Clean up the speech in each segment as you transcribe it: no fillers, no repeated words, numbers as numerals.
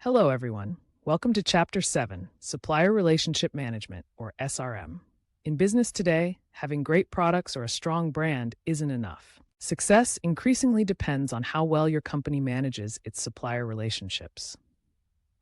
Hello, everyone. Welcome to Chapter 7, Supplier Relationship Management, or SRM. In business today, having great products or a strong brand isn't enough. Success increasingly depends on how well your company manages its supplier relationships.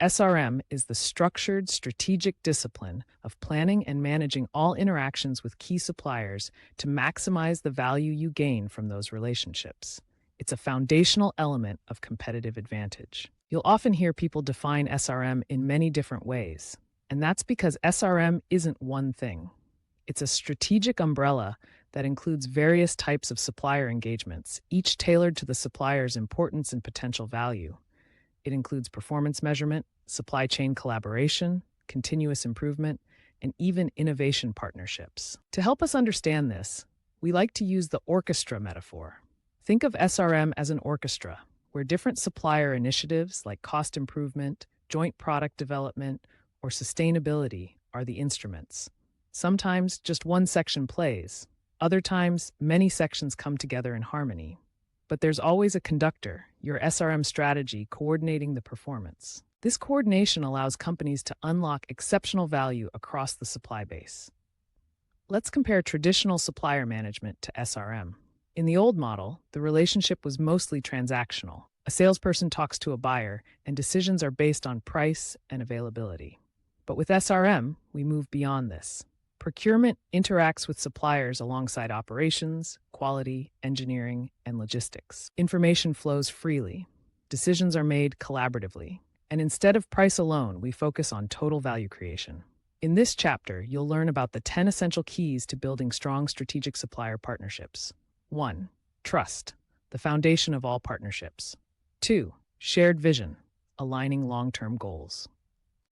SRM is the structured, strategic discipline of planning and managing all interactions with key suppliers to maximize the value you gain from those relationships. It's a foundational element of competitive advantage. You'll often hear people define SRM in many different ways, and that's because SRM isn't one thing. It's a strategic umbrella that includes various types of supplier engagements, each tailored to the supplier's importance and potential value. It includes performance measurement, supply chain collaboration, continuous improvement, and even innovation partnerships. To help us understand this, we like to use the orchestra metaphor. Think of SRM as an orchestra, where different supplier initiatives like cost improvement, joint product development, or sustainability are the instruments. Sometimes just one section plays. Other times, many sections come together in harmony. But there's always a conductor, your SRM strategy, coordinating the performance. This coordination allows companies to unlock exceptional value across the supply base. Let's compare traditional supplier management to SRM. In the old model, the relationship was mostly transactional. A salesperson talks to a buyer, and decisions are based on price and availability. But with SRM, we move beyond this. Procurement interacts with suppliers alongside operations, quality, engineering, and logistics. Information flows freely. Decisions are made collaboratively. And instead of price alone, we focus on total value creation. In this chapter, you'll learn about the 10 essential keys to building strong strategic supplier partnerships. 1. Trust, the foundation of all partnerships. 2. Shared vision, aligning long-term goals.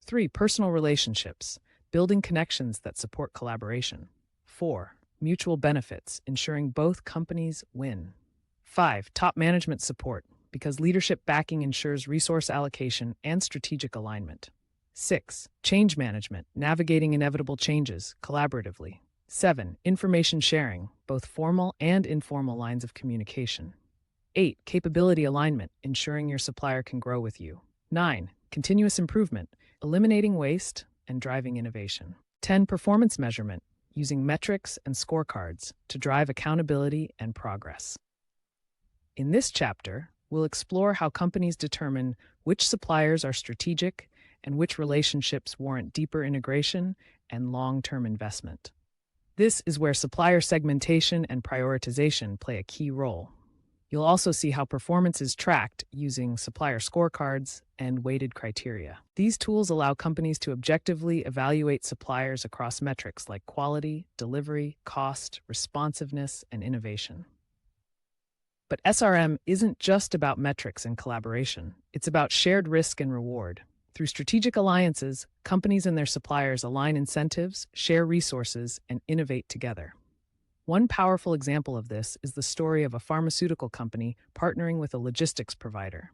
3. Personal relationships, building connections that support collaboration. 4. Mutual benefits, ensuring both companies win. 5. Top management support, because leadership backing ensures resource allocation and strategic alignment. 6. Change management, navigating inevitable changes collaboratively. 7. Information sharing, both formal and informal lines of communication. 8. Capability alignment, ensuring your supplier can grow with you. 9. Continuous improvement, eliminating waste and driving innovation. 10. Performance measurement, using metrics and scorecards to drive accountability and progress. In this chapter, we'll explore how companies determine which suppliers are strategic and which relationships warrant deeper integration and long-term investment. This is where supplier segmentation and prioritization play a key role. You'll also see how performance is tracked using supplier scorecards and weighted criteria. These tools allow companies to objectively evaluate suppliers across metrics like quality, delivery, cost, responsiveness, and innovation. But SRM isn't just about metrics and collaboration. It's about shared risk and reward. Through strategic alliances, companies and their suppliers align incentives, share resources, and innovate together. One powerful example of this is the story of a pharmaceutical company partnering with a logistics provider.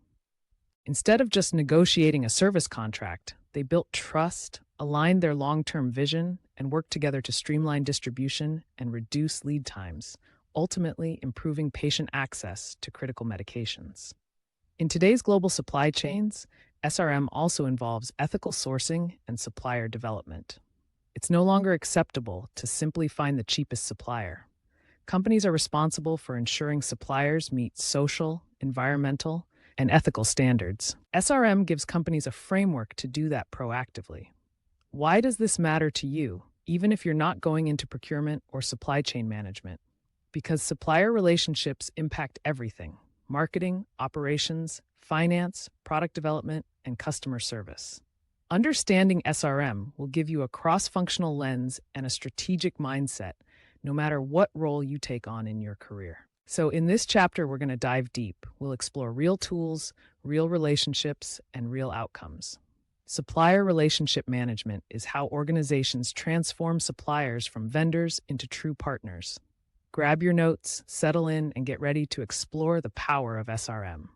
Instead of just negotiating a service contract, they built trust, aligned their long-term vision, and worked together to streamline distribution and reduce lead times, ultimately improving patient access to critical medications. In today's global supply chains, SRM also involves ethical sourcing and supplier development. It's no longer acceptable to simply find the cheapest supplier. Companies are responsible for ensuring suppliers meet social, environmental, and ethical standards. SRM gives companies a framework to do that proactively. Why does this matter to you, even if you're not going into procurement or supply chain management? Because supplier relationships impact everything: marketing, operations, finance, product development, and customer service. Understanding SRM will give you a cross-functional lens and a strategic mindset, no matter what role you take on in your career. So in this chapter, we're going to dive deep. We'll explore real tools, real relationships, and real outcomes. Supplier relationship management is how organizations transform suppliers from vendors into true partners. Grab your notes, settle in, and get ready to explore the power of SRM.